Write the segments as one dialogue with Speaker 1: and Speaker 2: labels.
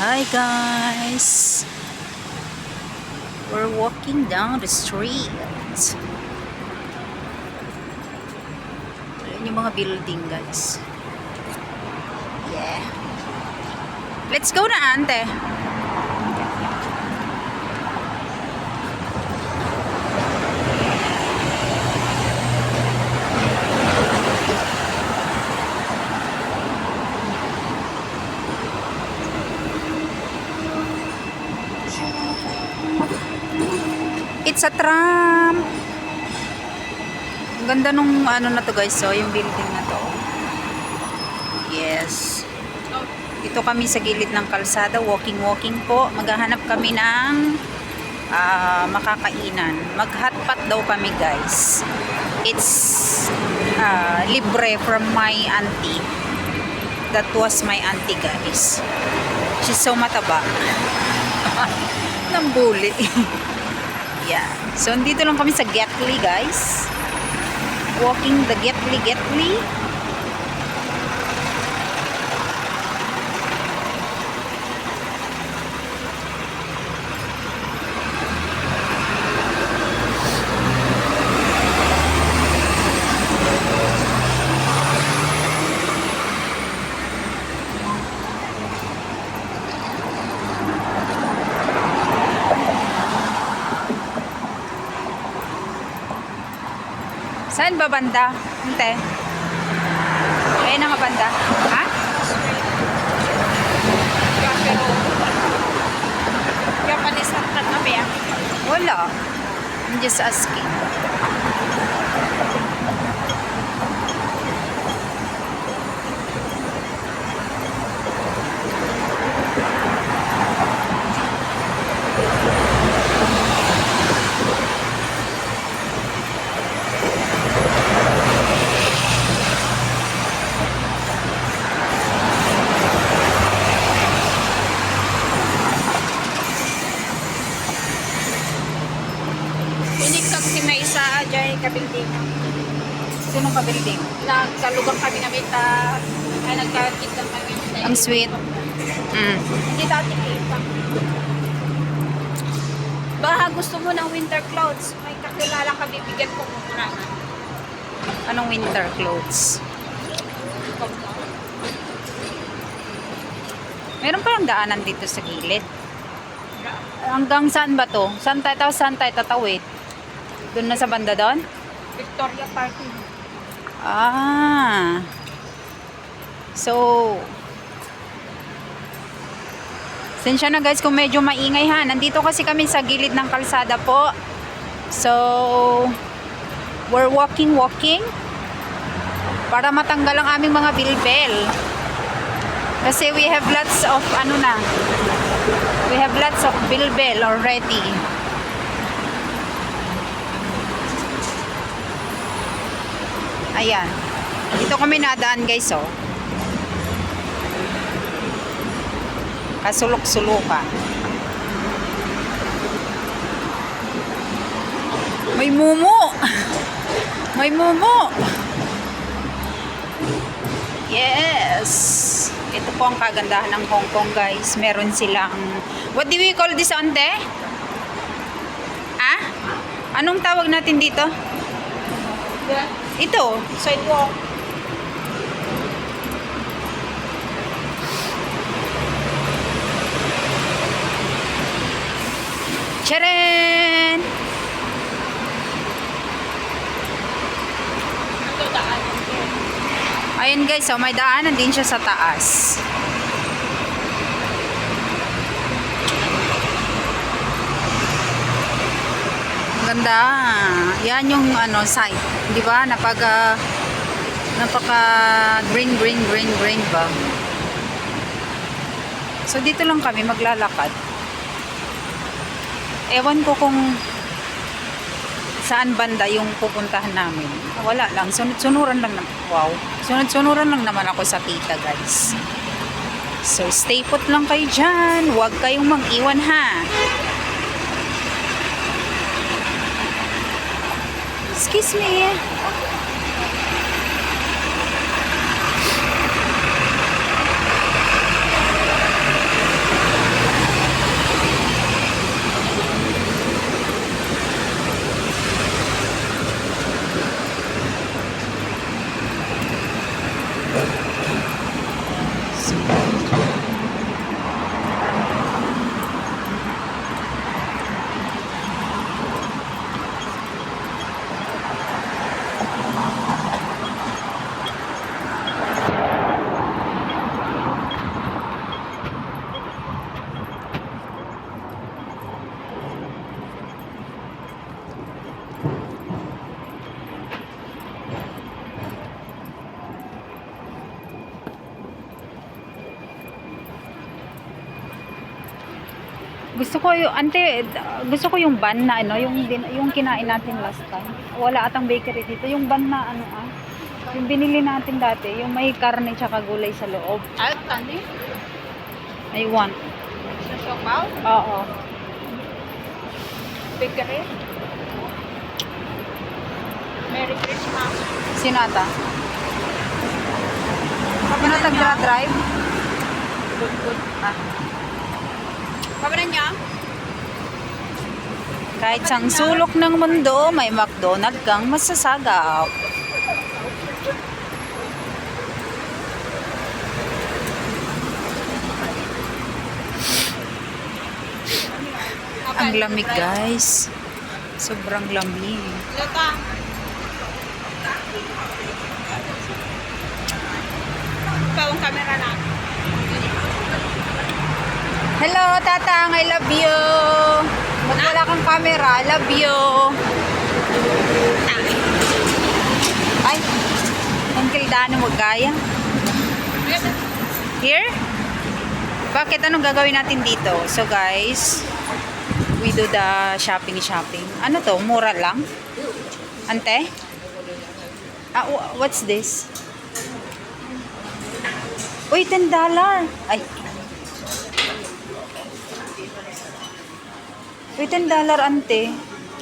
Speaker 1: Hi guys, we're walking down the street. Ayan yung mga building guys. Yeah. Let's go na ante. It's a tram. Ang ganda nung ano na to guys, so yung building na to. Yes. Ito kami sa gilid ng kalsada, walking po. Maghahanap kami ng makakainan. Mag-hotpot daw kami guys. It's libre from my auntie. That was my auntie guys. She's so mataba. Nambuli. Yeah. So, dito lang kami sa Getly, guys. Walking the Getly. Saan ba banda? Hinte. Ayun nga banda. Ha?
Speaker 2: Japanese restaurant na ba yan?
Speaker 1: Wala. I'm just asking.
Speaker 2: Pinig kag kinaisa dyan kabilding.
Speaker 1: Sinong ka-building?
Speaker 2: Nagkalugang kami namin ay nagkatigdang kami.
Speaker 1: Ang sweet.
Speaker 2: Hindi dati kita. Baka gusto mo ng winter clothes. May kakilala ka bibigyan ko muna.
Speaker 1: Anong winter clothes? Meron parang daanan dito sa gilid. Hanggang saan ba to? Saan tayo tatawid? Doon na sa banda doon?
Speaker 2: Victoria Parking.
Speaker 1: Ah. So, sensya na guys kung medyo maingay ha. Nandito kasi kami sa gilid ng kalsada po. So, we're walking para matanggal ang aming mga bilbel. Kasi we have lots of bilbel already. Ayan. Dito kami nadaan guys, oh. Kasulok-sulukan. May mumu. May mumu. Yes. Ito po ang kagandahan ng Hong Kong guys. Meron silang, what do we call this ante? Ah? Anong tawag natin dito? Ito.
Speaker 2: Sidewalk.
Speaker 1: Tcharan!
Speaker 2: Ito daan.
Speaker 1: Ayun guys, so may daanan din siya sa taas. Ganda. Yan yung site, 'di ba? Napaka green ba? So dito lang kami maglalakad. Ewan ko kung saan banda yung pupuntahan namin. Wala lang, sunod-sunuran lang naman ako sa kita guys. So stay put lang kayo dyan. Huwag kayong mag-iwan ha. Excuse me. Gusto ko yung, ante, gusto ko yung bun na ano, yung kinain natin last time. Wala atang bakery dito. Yung bun na ano yung binili natin dati, yung may karne tsaka gulay sa loob.
Speaker 2: Ay, tani.
Speaker 1: I want.
Speaker 2: Sa siopaw.
Speaker 1: Oo.
Speaker 2: Bakery. Merry Christmas.
Speaker 1: Sinata. Ano tagra-drive?
Speaker 2: Good, good.
Speaker 1: Ah.
Speaker 2: Kabanan niya?
Speaker 1: Kahit sang sulok ng mundo, may McDonald kang masasagap. Ang lamig guys. Sobrang lamig.
Speaker 2: Lata. Ikaw ang camera na.
Speaker 1: Hello, Tatang. I love you. Ba't wala kang camera? I love you. Ay, Uncle Dano, magkaya. Here? Bakit? Anong gagawin natin dito? So guys, we do the shopping. Ano to? Mura lang? Ante? What's this? Uy, $10. Ay. Uy, $10 ante.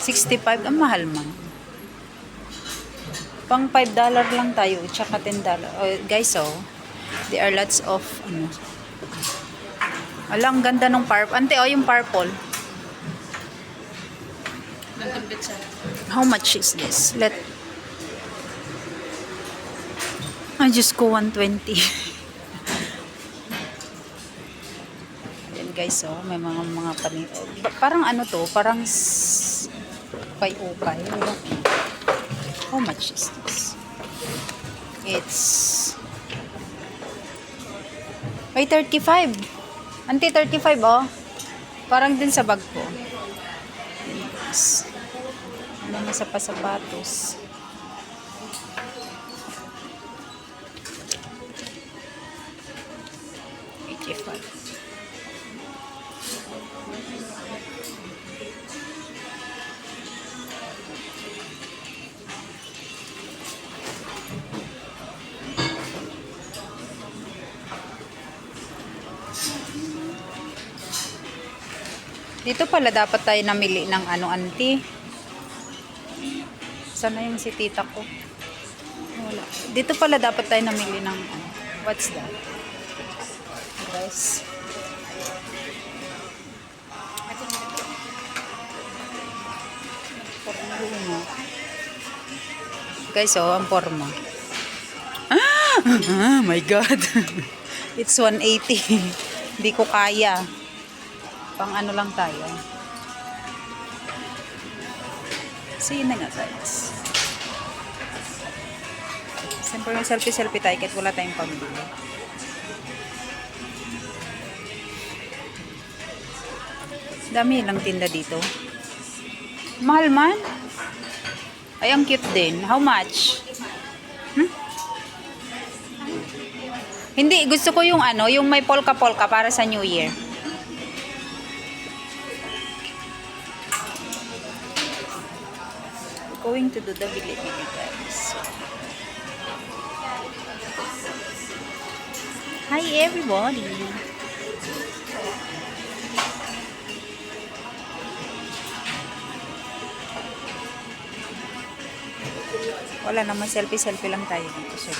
Speaker 1: 65. Ang mahal man. Pang $5 lang tayo. Tsaka $10. Oh, guys, there are lots of, ang ganda ng purple. Ante, yung purple. How much is this? Just go 120. Ayan guys, may mga panin. Parang ano to? Parang ukay-ukay. How much is this? It's 35. Ante, 35 Parang din sa bag ko. Yes. Ano sa pasapatos. Dito pala dapat tayo namili ng auntie. Sana yung si tita ko. Wala. Dito pala dapat tayo namili ng what's that? Guys. Guys, ang forma. My God. It's 180. Hindi ko kaya. Pang ano lang tayo. See na nga guys. Siyempre may selfie tayo kahit wala tayong pambili. Dami lang tinda dito. Mahal man. Ay, ang cute din. How much? Hindi, gusto ko yung yung may polka-polka para sa New Year. Going to do the bili-bili guys. Hi everybody. Wala naman, selfie lang tayo dito. So,